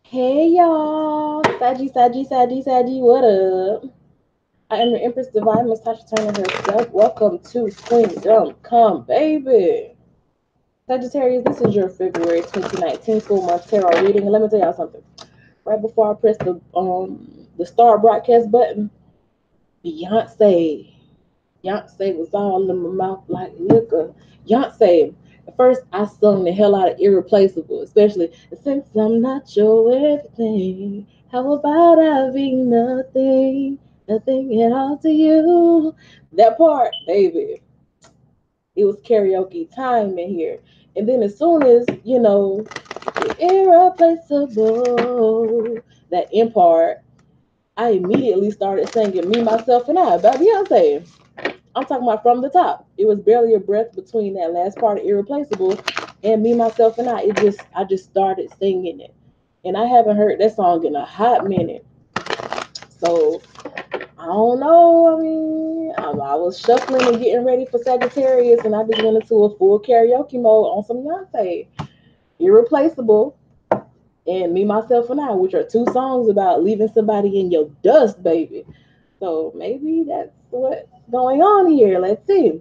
Hey y'all, Saggy, what up? I am your Empress Divine Channel herself. Welcome to Queendom Come, baby. Sagittarius, this is your February 2019 full month tarot reading. And let me tell y'all something. Right before I press the star broadcast button, Beyonce, Beyonce was all in my mouth like liquor. Beyonce. At first, I sung the hell out of Irreplaceable, especially since I'm not your everything. How about I be nothing, nothing at all to you? That part, baby, it was karaoke time in here. And then as soon as, irreplaceable, that end part, I immediately started singing Me, Myself, and I by Beyonce. I'm talking about from the top. It was barely a breath between that last part of Irreplaceable and Me, Myself, and I. I just started singing it. And I haven't heard that song in a hot minute. So I don't know. I mean, I was shuffling and getting ready for Sagittarius, and I just went into a full karaoke mode on some Beyonce. Irreplaceable and Me, Myself, and I, which are two songs about leaving somebody in your dust, baby. So maybe that's what's going on here. Let's see.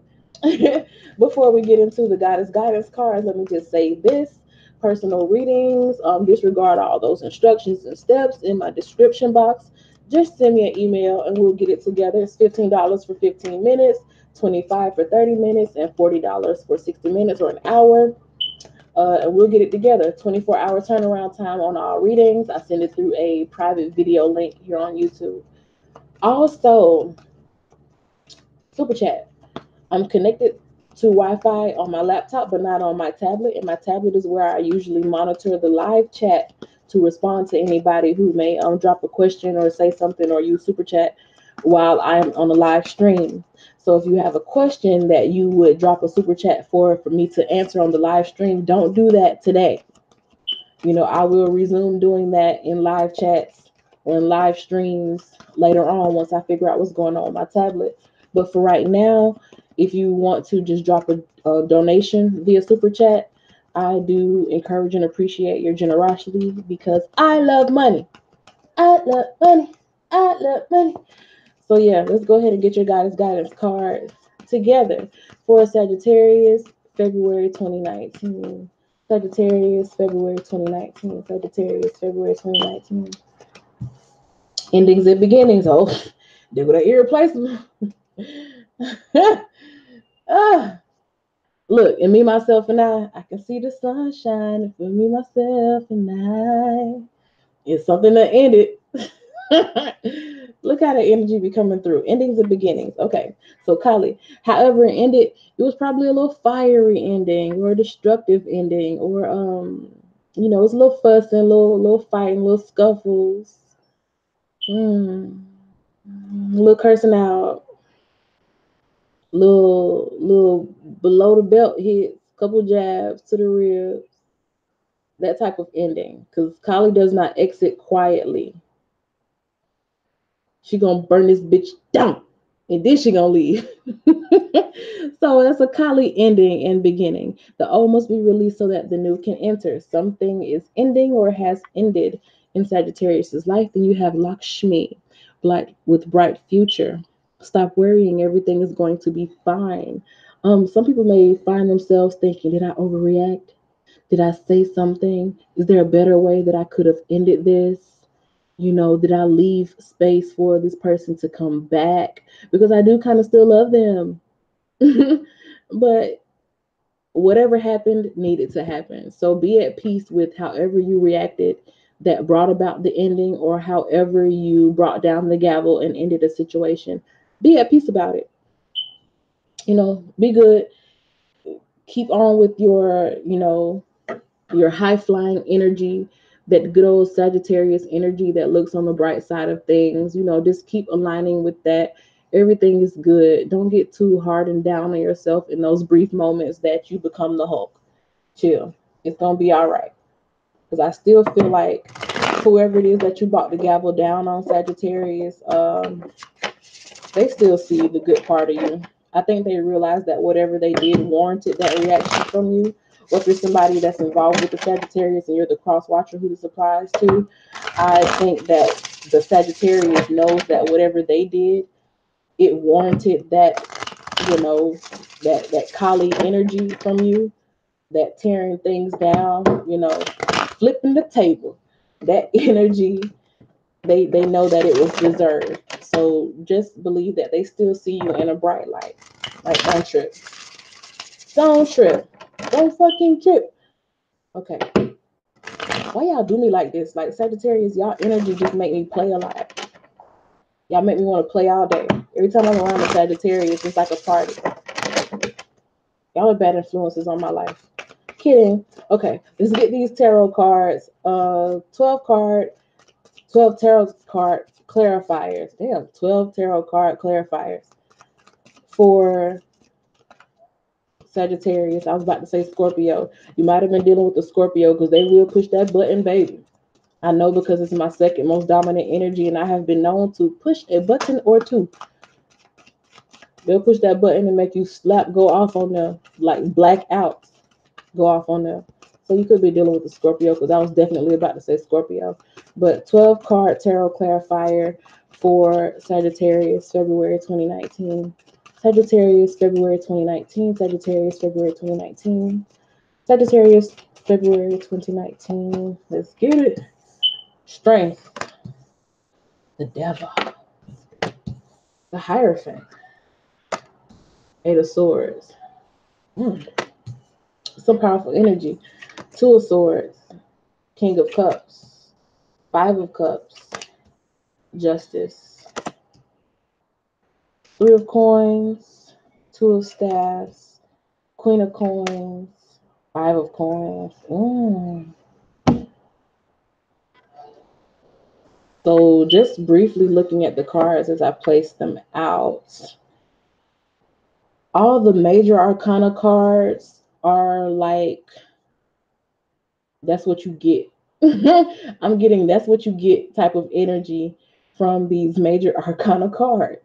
Before we get into the goddess guidance cards, let me just say this. Personal readings, disregard all those instructions and steps in my description box. Just send me an email and we'll get it together. It's $15 for 15 minutes, 25 for 30 minutes, and $40 for 60 minutes or an hour. And we'll get it together. 24-hour turnaround time on all readings. I send it through a private video link here on YouTube. Also, super chat. I'm connected to Wi-Fi on my laptop, but not on my tablet. And my tablet is where I usually monitor the live chat to respond to anybody who may drop a question or say something or use super chat while I'm on the live stream. So if you have a question that you would drop a super chat for me to answer on the live stream, don't do that today. I will resume doing that in live chats or in live streams later on once I figure out what's going on with my tablet. But for right now, if you want to just drop a donation via super chat, I do encourage and appreciate your generosity because I love money. I love money. I love money. So yeah, let's go ahead and get your guidance cards together for Sagittarius, February 2019. Sagittarius, February 2019. Sagittarius, February 2019. Endings and beginnings. Oh, they were irreplaceable. ah, look, and me, myself, and I can see the sun shining for me, myself, and I. It's something that ended. Look how the energy be coming through. Endings and beginnings. Okay. So Kali, however it ended, it was probably a little fiery ending or a destructive ending, or it's a little fussing, little fighting, little scuffles. A little cursing out, little below the belt hits, couple jabs to the ribs, that type of ending. Because Kali does not exit quietly. She gonna burn this bitch down, and then she gonna leave. So that's a Kali ending and beginning. The old must be released so that the new can enter. Something is ending or has ended in Sagittarius's life. Then you have Lakshmi, black with bright future. Stop worrying. Everything is going to be fine. Some people may find themselves thinking, did I overreact? Did I say something? Is there a better way that I could have ended this? Did I leave space for this person to come back? Because I do kind of still love them. But whatever happened needed to happen. So be at peace with however you reacted that brought about the ending, or however you brought down the gavel and ended a situation. Be at peace about it. Be good. Keep on with your high flying energy, that good old Sagittarius energy that looks on the bright side of things. Just keep aligning with that. Everything is good. Don't get too hard and down on yourself in those brief moments that you become the Hulk. Chill. It's gonna be all right. Because I still feel like whoever it is that you brought the gavel down on, Sagittarius, they still see the good part of you. I think they realize that whatever they did warranted that reaction from you, or if you're somebody that's involved with the Sagittarius and you're the cross watcher who this applies to, I think that the Sagittarius knows that whatever they did, it warranted that, you know, that Kali energy from you, that tearing things down, you know, flipping the table, that energy, they know that it was deserved. So just believe that they still see you in a bright light. Like, don't trip. Don't trip. Don't fucking trip. Okay. Why y'all do me like this? Like, Sagittarius, y'all energy just make me play a lot. Y'all make me want to play all day. Every time I'm around a Sagittarius, it's like a party. Y'all are bad influences on my life. Kidding. Okay, let's get these tarot cards. 12 tarot card clarifiers. Damn, 12 tarot card clarifiers for Sagittarius. I was about to say Scorpio. You might have been dealing with the Scorpio because they will push that button, baby. I know, because it's my second most dominant energy, and I have been known to push a button or two. They'll push that button and make you go off on them, like black out, go off on them. So you could be dealing with the Scorpio, because I was definitely about to say Scorpio. But 12 card tarot clarifier for Sagittarius, February 2019. Sagittarius, February 2019. Sagittarius, February 2019. Sagittarius, February 2019. Let's get it. Strength. The Devil. The Hierophant. Eight of Swords. Some powerful energy. Two of Swords. King of Cups. Five of Cups. Justice. Three of Coins. Two of Staffs. Queen of Coins. Five of Coins. So just briefly looking at the cards as I place them out. All the major arcana cards are like, that's what you get. I'm getting that's what you get type of energy from these major arcana cards.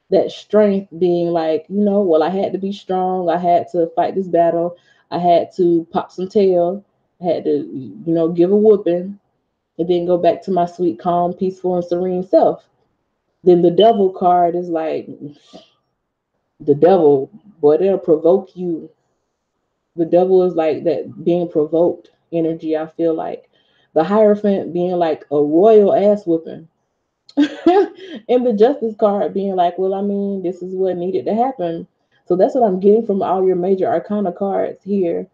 That strength being like, you know, well, I had to be strong. I had to fight this battle. I had to pop some tail. I had to, you know, give a whooping, and then go back to my sweet, calm, peaceful, and serene self. Then the Devil card is like, the devil, boy, they'll provoke you. The devil is like that being provoked energy, I feel like. The Hierophant being like a royal ass whooping. And the Justice card being like, well, I mean, this is what needed to happen. So that's what I'm getting from all your major arcana cards here.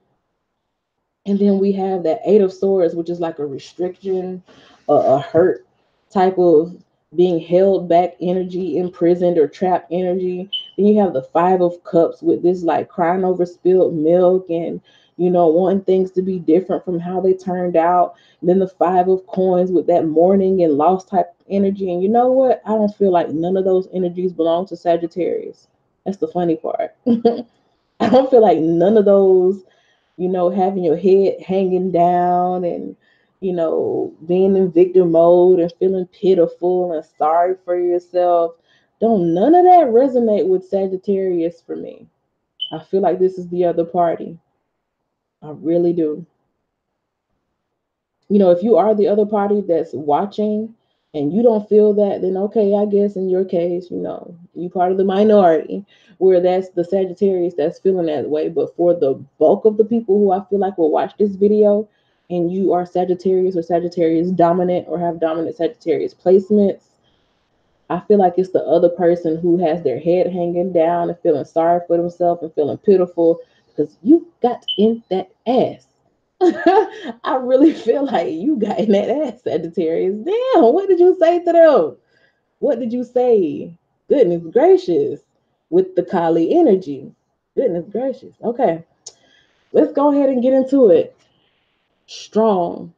And then we have that Eight of Swords, which is like a restriction, a hurt type of being held back energy, imprisoned or trapped energy. Then you have the Five of Cups with this like crying over spilled milk and, you know, wanting things to be different from how they turned out. And then the Five of Coins with that mourning and loss type energy. And you know what? I don't feel like none of those energies belong to Sagittarius. That's the funny part. I don't feel like none of those, you know, having your head hanging down and, you know, being in victim mode and feeling pitiful and sorry for yourself. Don't none of that resonate with Sagittarius for me. I feel like this is the other party. I really do. You know, if you are the other party that's watching and you don't feel that, then okay, I guess in your case, you know, you part of the minority where that's the Sagittarius that's feeling that way. But for the bulk of the people who I feel like will watch this video, and you are Sagittarius or Sagittarius dominant or have dominant Sagittarius placements, I feel like it's the other person who has their head hanging down and feeling sorry for themselves and feeling pitiful because you got in that ass. I really feel like you got in that ass, Sagittarius. Damn, what did you say to them? What did you say? Goodness gracious. With the Kali energy. Goodness gracious. Okay, let's go ahead and get into it. Strong.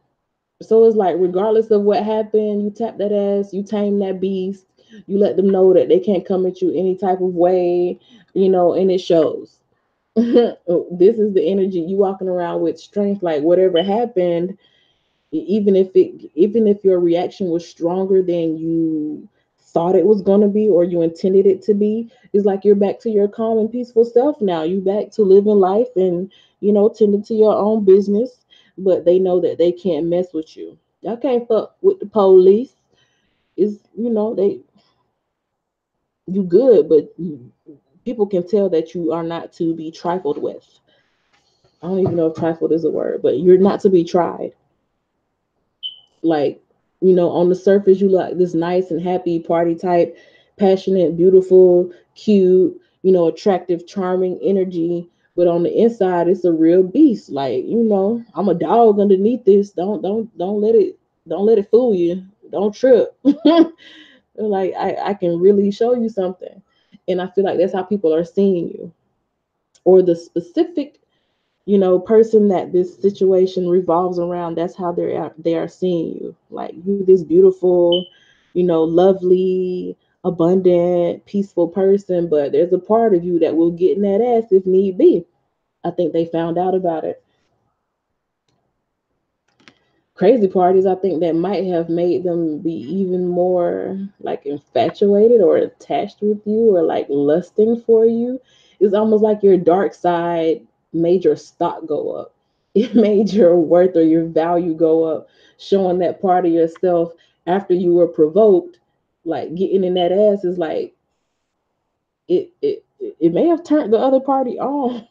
So it's like, regardless of what happened, you tap that ass, you tame that beast, you let them know that they can't come at you any type of way, you know, and it shows. This is the energy you walking around with strength. Like whatever happened, even if your reaction was stronger than you thought it was going to be or you intended it to be, it's like you're back to your calm and peaceful self now. You back to living life and tending to your own business, but they know that they can't mess with you. Y'all can't fuck with the police. Is they you good, but people can tell that you are not to be trifled with. I don't even know if trifled is a word, but you're not to be tried. Like, on the surface, you like this nice and happy party type, passionate, beautiful, cute, attractive, charming energy. But on the inside, it's a real beast. Like, I'm a dog underneath this. Don't let it fool you. Don't trip. Like I can really show you something. And I feel like that's how people are seeing you. Or the specific person that this situation revolves around, that's how they are seeing you. Like, you this beautiful, lovely, abundant, peaceful person, but there's a part of you that will get in that ass if need be. I think they found out about it. Crazy parties, I think that might have made them be even more like infatuated or attached with you or like lusting for you. It's almost like your dark side made your stock go up. It made your worth or your value go up, showing that part of yourself after you were provoked. Like, getting in that ass is like it may have turned the other party on.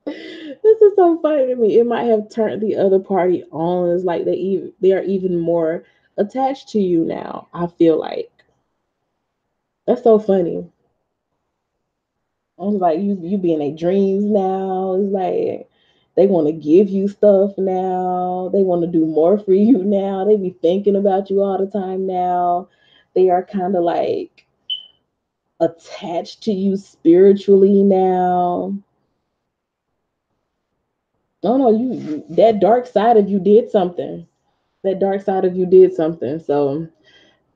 This is so funny to me. It might have turned the other party on. It's like they are even more attached to you now. I feel like that's so funny. It's like you be in their dreams now. It's like they want to give you stuff now. They want to do more for you now. They be thinking about you all the time now. They are kind of like attached to you spiritually now. I don't know, that dark side of you did something. That dark side of you did something. So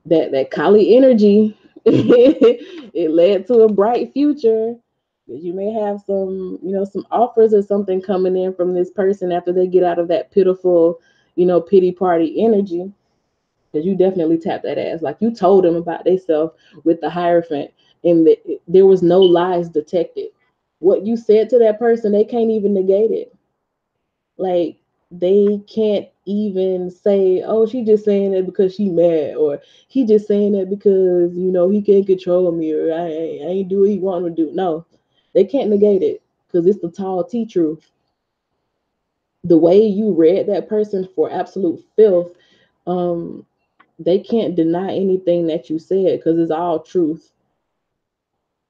that Kali energy, it led to a bright future. You may have some offers or something coming in from this person after they get out of that pitiful, pity party energy. Because you definitely tapped that ass. Like, you told them about themselves with the Hierophant, and there was no lies detected. What you said to that person, they can't even negate it. Like, they can't even say, "Oh, she just saying that because she mad," or "He just saying that because he can't control me," or I ain't do what he want to do." No, they can't negate it because it's the tall T truth. The way you read that person for absolute filth, um, they can't deny anything that you said because it's all truth.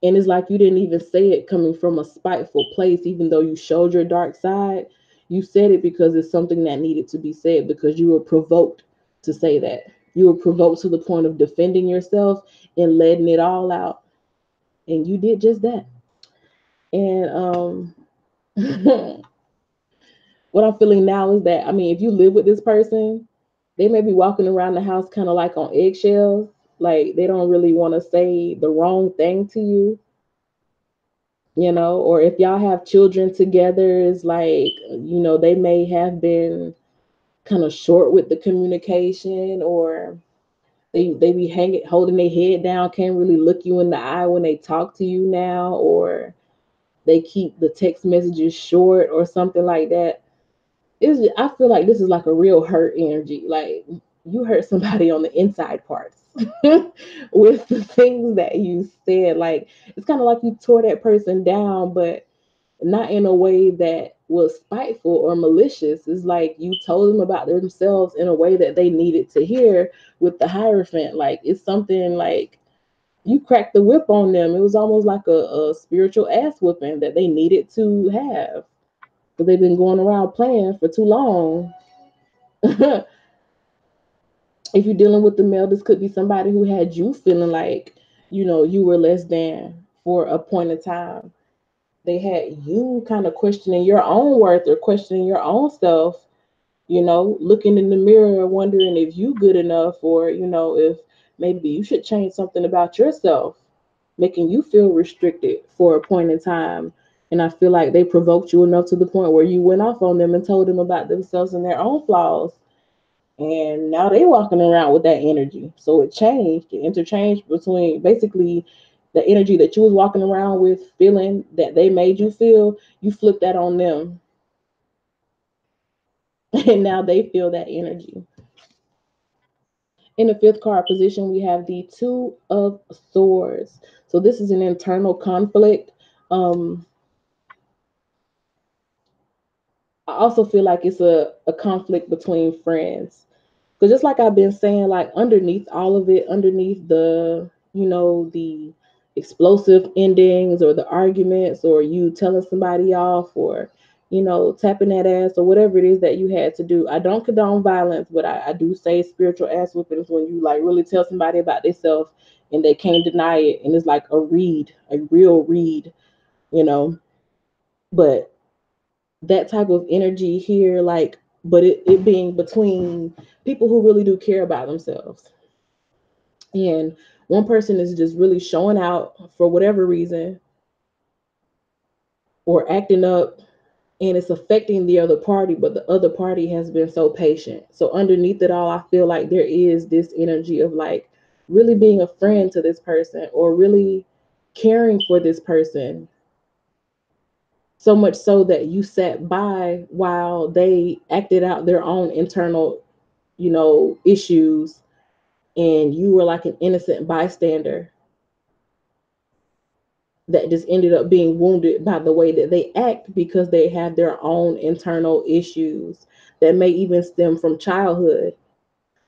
And it's like you didn't even say it coming from a spiteful place, even though you showed your dark side. You said it because it's something that needed to be said, because you were provoked to say that. You were provoked to the point of defending yourself and letting it all out. And you did just that. And what I'm feeling now is that, I mean, if you live with this person, they may be walking around the house kind of like on eggshells. Like, they don't really want to say the wrong thing to you, or if y'all have children together, it's like, they may have been kind of short with the communication, or they be holding their head down, can't really look you in the eye when they talk to you now, or they keep the text messages short or something like that. I feel like this is like a real hurt energy. Like, you hurt somebody on the inside parts with the things that you said. Like, it's kind of like you tore that person down, but not in a way that was spiteful or malicious. It's like you told them about themselves in a way that they needed to hear with the Hierophant. Like, it's something like you cracked the whip on them. It was almost like a spiritual ass whooping that they needed to have, but they've been going around playing for too long. If you're dealing with the male, this could be somebody who had you feeling like, you were less than for a point of time. They had you kind of questioning your own worth or questioning your own self, looking in the mirror, wondering if you good enough, or, if maybe you should change something about yourself, making you feel restricted for a point in time. And I feel like they provoked you enough to the point where you went off on them and told them about themselves and their own flaws. And now they walking around with that energy. So it changed, it interchanged between basically The energy that you was walking around with, feeling that they made you feel, you flip that on them. And now they feel that energy. In the fifth card position, we have the Two of Swords. So this is an internal conflict. I also feel like it's a conflict between friends. Because just like I've been saying, like underneath all of it, underneath the, the explosive endings or the arguments or you telling somebody off or, tapping that ass or whatever it is that you had to do. I don't condone violence, but I do say spiritual ass whoopings when you like really tell somebody about themselves and they can't deny it. And it's like a real read, you know. But that type of energy here, like, but it being between people who really do care about themselves. And one person is just really showing out for whatever reason or acting up, and it's affecting the other party, but the other party has been so patient. So underneath it all, I feel like there is this energy of like really being a friend to this person or really caring for this person, so much so that you sat by while they acted out their own internal, issues, and you were like an innocent bystander that just ended up being wounded by the way that they act because they have their own internal issues that may even stem from childhood.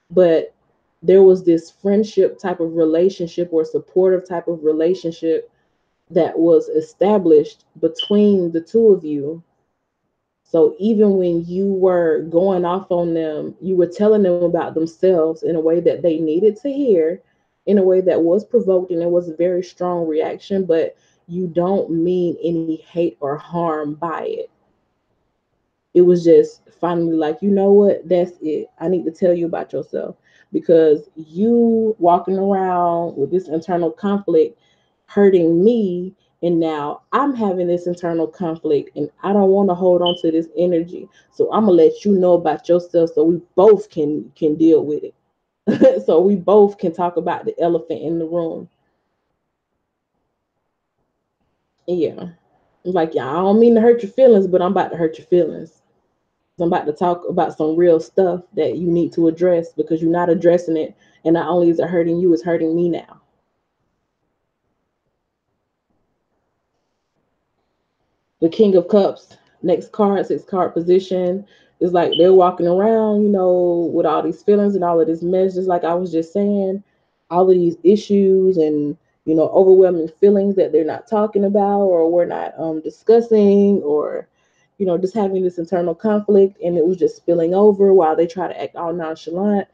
But there was this friendship type of relationship or supportive type of relationship that was established between the two of you. So even when you were going off on them, you were telling them about themselves in a way that they needed to hear, in a way that was provoked, and it was a very strong reaction, but you don't mean any hate or harm by it. It was just finally like, you know what, that's it. I need to tell you about yourself because you walking around with this internal conflict hurting me, and now I'm having this internal conflict and I don't want to hold on to this energy. So I'm gonna let you know about yourself so we both can deal with it. So we both can talk about the elephant in the room. Yeah. Like, yeah, I don't mean to hurt your feelings, but I'm about to hurt your feelings. I'm about to talk about some real stuff that you need to address because you're not addressing it. And not only is it hurting you, it's hurting me now. The King of Cups, next card, six card position, is like they're walking around, with all these feelings and all of this mess, just like I was just saying, all of these issues and, overwhelming feelings that they're not talking about or we're not discussing or, just having this internal conflict and it was just spilling over while they try to act all nonchalant.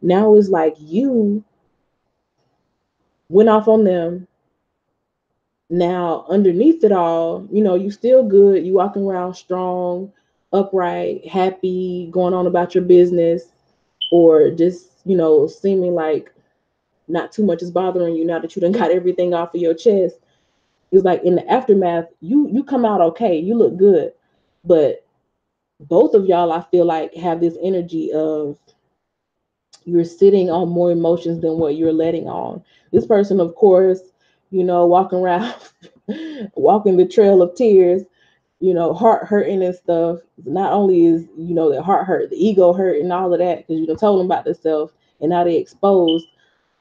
Now it's like you went off on them. Now, underneath it all, you still good. You walking around strong, upright, happy, going on about your business, or just, seeming like not too much is bothering you now that you done got everything off of your chest. It's like in the aftermath, you come out okay. You look good. But both of y'all, I feel like, have this energy of you're sitting on more emotions than what you're letting on. This person, of course, walking around, walking the trail of tears, heart hurting and stuff. Not only is, the heart hurt, the ego hurt and all of that, because you done told them about themselves and now they exposed.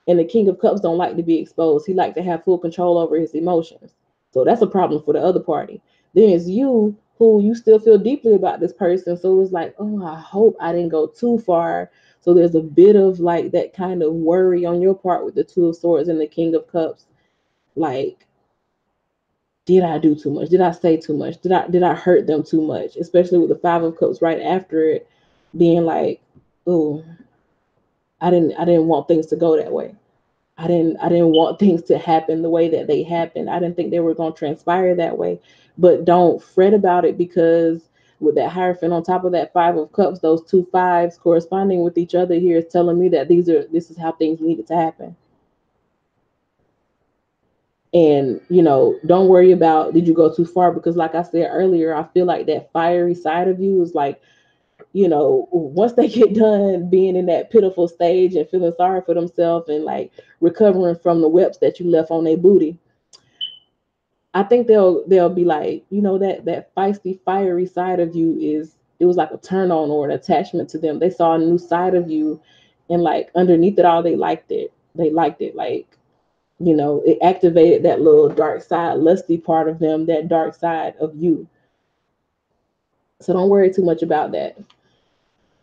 And the King of Cups don't like to be exposed. He like to have full control over his emotions. So that's a problem for the other party. Then it's you who you still feel deeply about this person. So it's like, oh, I hope I didn't go too far. So there's a bit of like that kind of worry on your part with the Two of Swords and the King of Cups. Like, did I do too much? Did I say too much? Did I hurt them too much? Especially with the Five of Cups right after it, being like, oh, I didn't want things to go that way. I didn't want things to happen the way that they happened. I didn't think they were going to transpire that way. But don't fret about it because with that Hierophant on top of that Five of Cups, those two fives corresponding with each other here is telling me that this is how things needed to happen. And don't worry about did you go too far, because like I said earlier, I feel like that fiery side of you is like, once they get done being in that pitiful stage and feeling sorry for themselves and like recovering from the webs that you left on their booty, I think they'll be like, you know, that feisty, fiery side of you is, it was like a turn on or an attachment to them. They saw a new side of you, and like underneath it all, they liked it. They liked it. Like, you know, it activated that little dark side, lusty part of them, that dark side of you. So don't worry too much about that.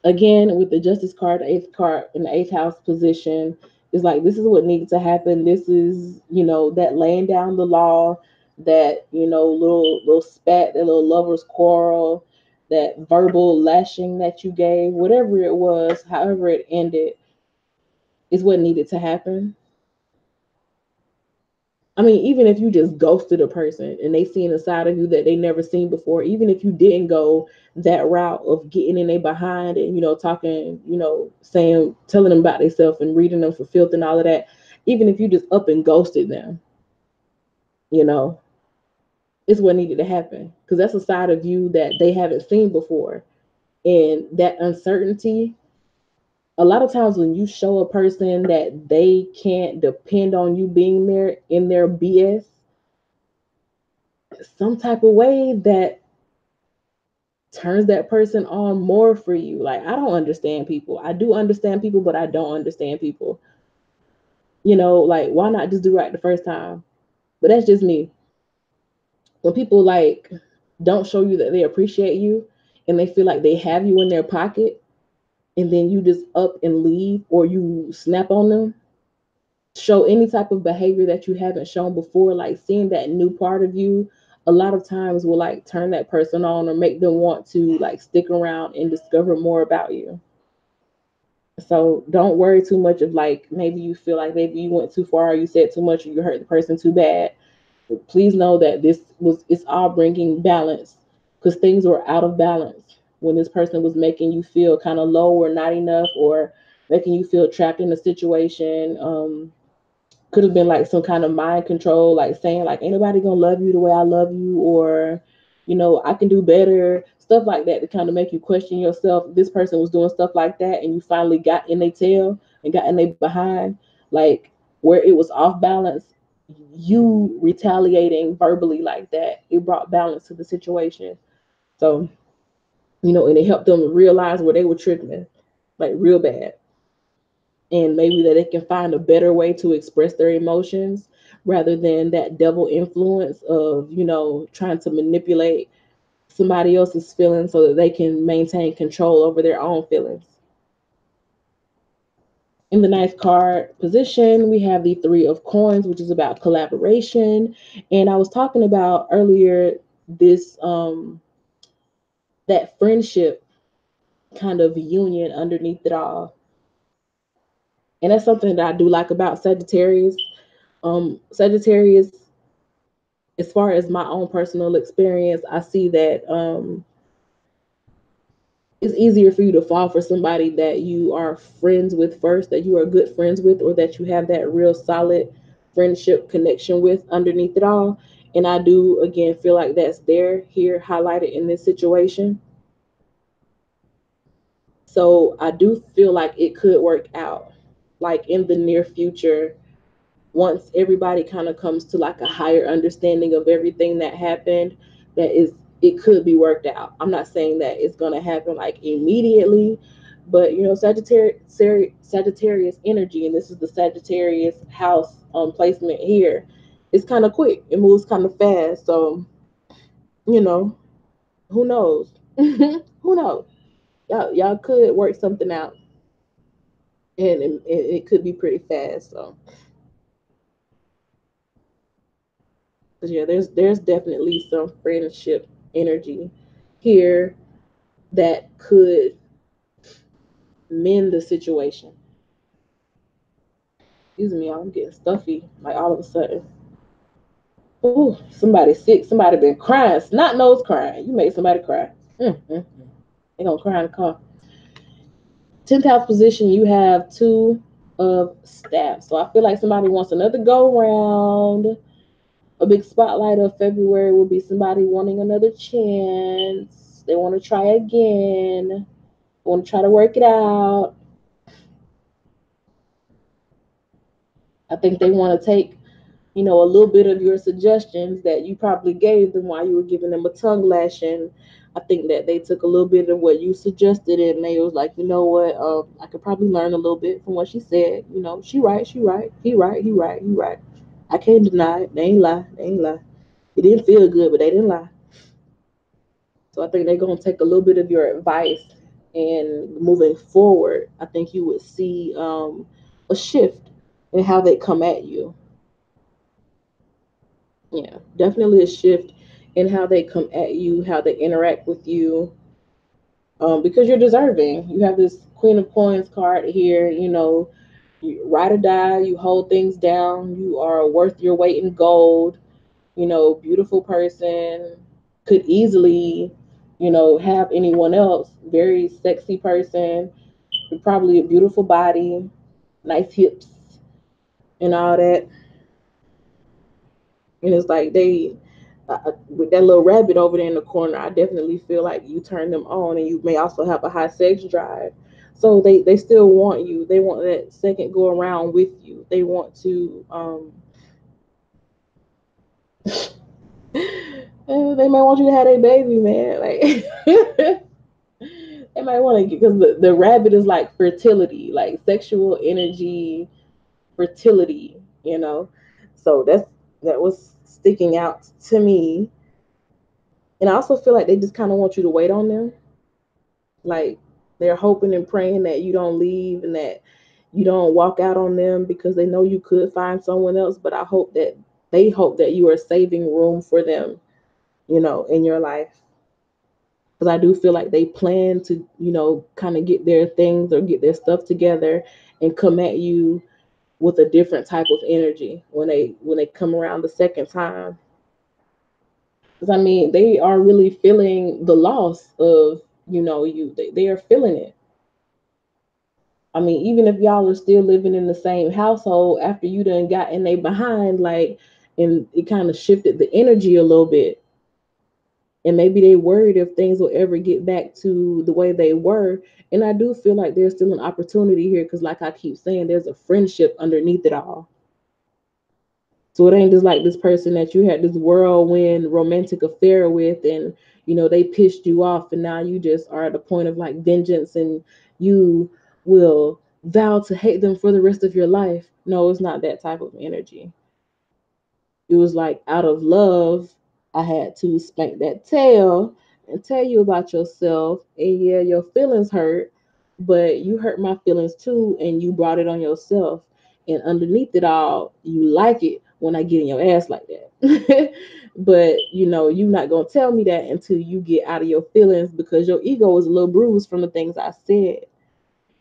Again, with the Justice card, the eighth card in the eighth house position, is like, this is what needed to happen. This is, you know, that laying down the law, that, you know, little spat, that little lovers quarrel, that verbal lashing that you gave, whatever it was, however it ended, is what needed to happen. I mean, even if you just ghosted a person and they seen a side of you that they never seen before, even if you didn't go that route of getting in their behind and, you know, talking, you know, saying, telling them about themselves and reading them for filth and all of that, even if you just up and ghosted them, you know, it's what needed to happen, because that's a side of you that they haven't seen before. And that uncertainty, a lot of times when you show a person that they can't depend on you being there in their BS, some type of way, that turns that person on more for you. Like, I don't understand people. I do understand people, but I don't understand people. You know, like, why not just do right the first time? But that's just me. When people like don't show you that they appreciate you, and they feel like they have you in their pocket, and then you just up and leave, or you snap on them, show any type of behavior that you haven't shown before, like seeing that new part of you, a lot of times will like turn that person on or make them want to like stick around and discover more about you. So don't worry too much of like, maybe you feel like maybe you went too far, or you said too much, or you hurt the person too bad. Please know that it's all bringing balance, because things were out of balance when this person was making you feel kind of low or not enough, or making you feel trapped in a situation. Could have been like some kind of mind control, like saying like, ain't nobody gonna love you the way I love you, or, you know, I can do better, stuff like that, to kind of make you question yourself. This person was doing stuff like that, and you finally got in their tail and got in their behind, like where it was off balance. You retaliating verbally like that, it brought balance to the situation. So, you know, and it helped them realize where they were tripping, like real bad, and maybe that they can find a better way to express their emotions, rather than that double influence of, you know, trying to manipulate somebody else's feelings so that they can maintain control over their own feelings. In the ninth card position, we have the three of coins, which is about collaboration. And I was talking about earlier this that friendship kind of union underneath it all. And that's something that I do like about Sagittarius. Sagittarius, as far as my own personal experience, I see that it's easier for you to fall for somebody that you are friends with first, that you are good friends with, or that you have that real solid friendship connection with underneath it all. And I do again feel like that's there here highlighted in this situation. So I do feel like it could work out, like in the near future, once everybody kind of comes to like a higher understanding of everything that happened, that is, it could be worked out. I'm not saying that it's going to happen like immediately, but you know, Sagittarius energy, and this is the Sagittarius house placement here, it's kind of quick, it moves kind of fast. So, you know, who knows? Who knows? Y'all could work something out, and it could be pretty fast. So, because yeah, there's definitely some friendship energy here that could mend the situation. Excuse me, I'm getting stuffy like all of a sudden. Ooh, somebody sick. Somebody been crying. Snot nose crying. You made somebody cry. Mm. They gonna cry in the car. 10th house position, you have two of staff. So I feel like somebody wants another go round. A big spotlight of February will be somebody wanting another chance. They want to try again. Want to try to work it out. I think they want to take, you know, a little bit of your suggestions that you probably gave them while you were giving them a tongue lashing. I think that they took a little bit of what you suggested and they was like, you know what, I could probably learn a little bit from what she said. You know, she right, he right, he right, he right. I can't deny it. They ain't lie. They ain't lie. It didn't feel good, but they didn't lie. So I think they're gonna take a little bit of your advice, and moving forward, I think you would see a shift in how they come at you. Yeah, definitely a shift in how they come at you, how they interact with you, because you're deserving. You have this Queen of Coins card here. You know, you ride or die. You hold things down. You are worth your weight in gold. You know, beautiful person, could easily, you know, have anyone else. Very sexy person, probably a beautiful body, nice hips, and all that. And it's like with that little rabbit over there in the corner, I definitely feel like you turn them on, and you may also have a high sex drive. So they still want you. They want that second go around with you. They want to they might want you to have a baby, man. Like they might want to, because the rabbit is like fertility, like sexual energy, fertility, you know. So that was sticking out to me. And I also feel like they just kind of want you to wait on them. Like they're hoping and praying that you don't leave and that you don't walk out on them, because they know you could find someone else. But I hope that they hope that you are saving room for them, you know, in your life. Because I do feel like they plan to, you know, kind of get their things or get their stuff together and come at you with a different type of energy when they come around the second time. Because I mean, they are really feeling the loss of, you know, you. They are feeling it. I mean, even if y'all are still living in the same household after you done got in they behind, like, and it kind of shifted the energy a little bit. And maybe they worried if things will ever get back to the way they were. And I do feel like there's still an opportunity here, because like I keep saying, there's a friendship underneath it all. So it ain't just like this person that you had this whirlwind romantic affair with, and you know they pissed you off, and now you just are at a point of like vengeance, and you will vow to hate them for the rest of your life. No, it's not that type of energy. It was like, out of love, I had to spank that tail and tell you about yourself. And yeah, your feelings hurt, but you hurt my feelings too, and you brought it on yourself. And underneath it all, you like it when I get in your ass like that. But you know, you're not gonna tell me that until you get out of your feelings, because your ego is a little bruised from the things I said.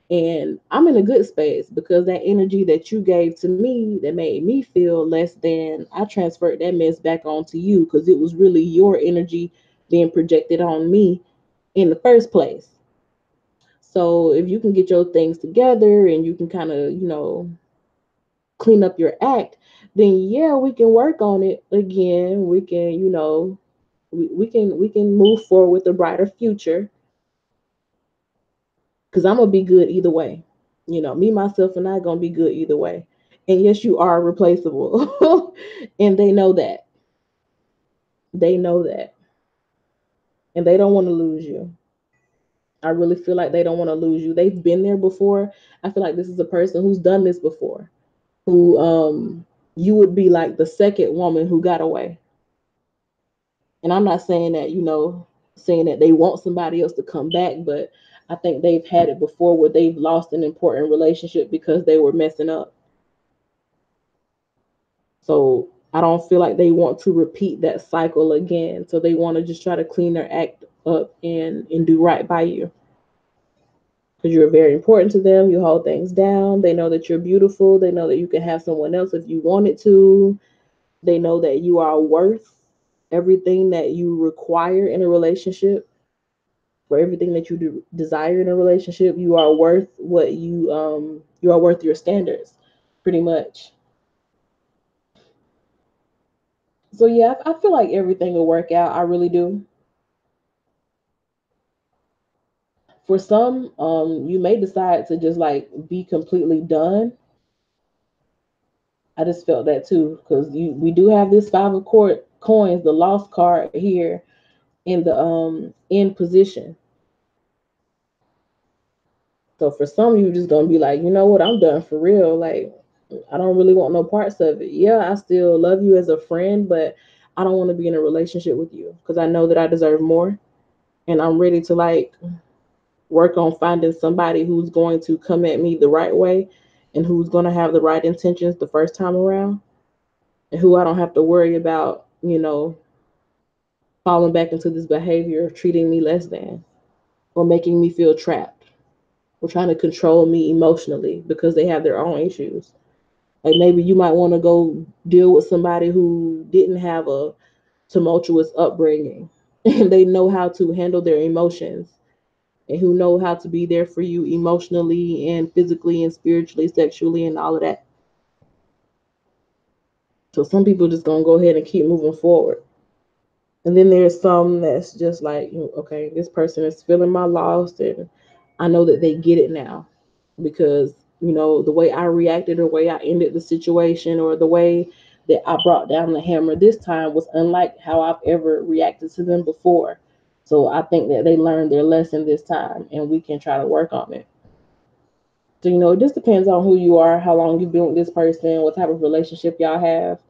And I'm in a good space, because that energy that you gave to me that made me feel less than, I transferred that mess back onto you, because it was really your energy being projected on me in the first place. So if you can get your things together and you can kind of, you know, clean up your act, then yeah, we can work on it again. We can, you know, we can move forward with a brighter future, because I'm gonna be good either way. You know, me, myself, and I gonna be good either way. And yes, you are replaceable, and they know that. They know that, and they don't want to lose you. I really feel like they don't want to lose you. They've been there before. I feel like this is a person who's done this before. Who you would be like the second woman who got away. And I'm not saying that, you know, saying that they want somebody else to come back, but I think they've had it before where they've lost an important relationship because they were messing up. So I don't feel like they want to repeat that cycle again. So they want to just try to clean their act up and do right by you. Because you're very important to them. You hold things down. They know that you're beautiful. They know that you can have someone else if you wanted to. They know that you are worth everything that you require in a relationship, for everything that you desire in a relationship. You are worth what you are worth your standards, pretty much. So yeah, I feel like everything will work out. I really do. For some, you may decide to just like be completely done, I just felt that too, because we do have this five of coins, the lost card here in the end position. So for some of you just gonna be like, you know what, I'm done for real. Like, I don't really want no parts of it. Yeah, I still love you as a friend, but I don't want to be in a relationship with you because I know that I deserve more, and I'm ready to like work on finding somebody who's going to come at me the right way and who's going to have the right intentions the first time around, and who I don't have to worry about, falling back into this behavior of treating me less than or making me feel trapped or trying to control me emotionally because they have their own issues. Like maybe you might want to go deal with somebody who didn't have a tumultuous upbringing and they know how to handle their emotions and who know how to be there for you emotionally and physically and spiritually, sexually, and all of that. So some people just gonna go ahead and keep moving forward. And then there's some that's just like, okay, this person is feeling my loss, and I know that they get it now because, the way I reacted or the way I ended the situation or the way that I brought down the hammer this time was unlike how I've ever reacted to them before. So I think that they learned their lesson this time and we can try to work on it. So, it just depends on who you are, how long you've been with this person, what type of relationship y'all have.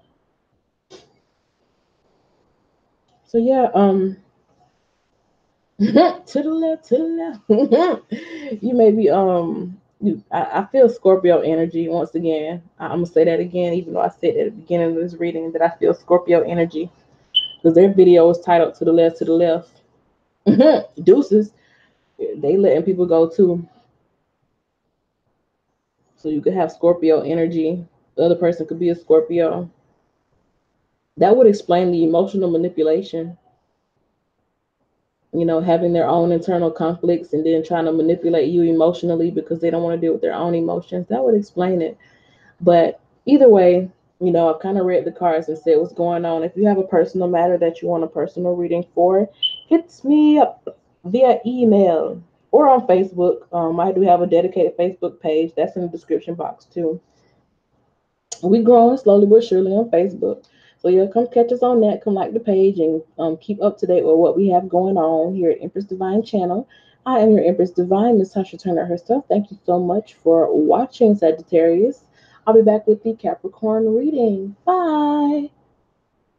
So yeah, to the left, to the left. You may be I feel Scorpio energy once again. I'm gonna say that again, even though I said at the beginning of this reading that I feel Scorpio energy because their video was titled "To the Left, to the Left." Deuces, they letting people go too. So you could have Scorpio energy. The other person could be a Scorpio. That would explain the emotional manipulation. Having their own internal conflicts and then trying to manipulate you emotionally because they don't want to deal with their own emotions. That would explain it. But either way, I've kind of read the cards and said what's going on. If you have a personal matter that you want a personal reading for, hit me up via email or on Facebook. I do have a dedicated Facebook page. That's in the description box too. We growing slowly but surely on Facebook. So yeah, come catch us on that. Come like the page and keep up to date with what we have going on here at Empress Divine Channel. I am your Empress Divine, Miss Tasha Turner herself. Thank you so much for watching, Sagittarius. I'll be back with the Capricorn reading. Bye.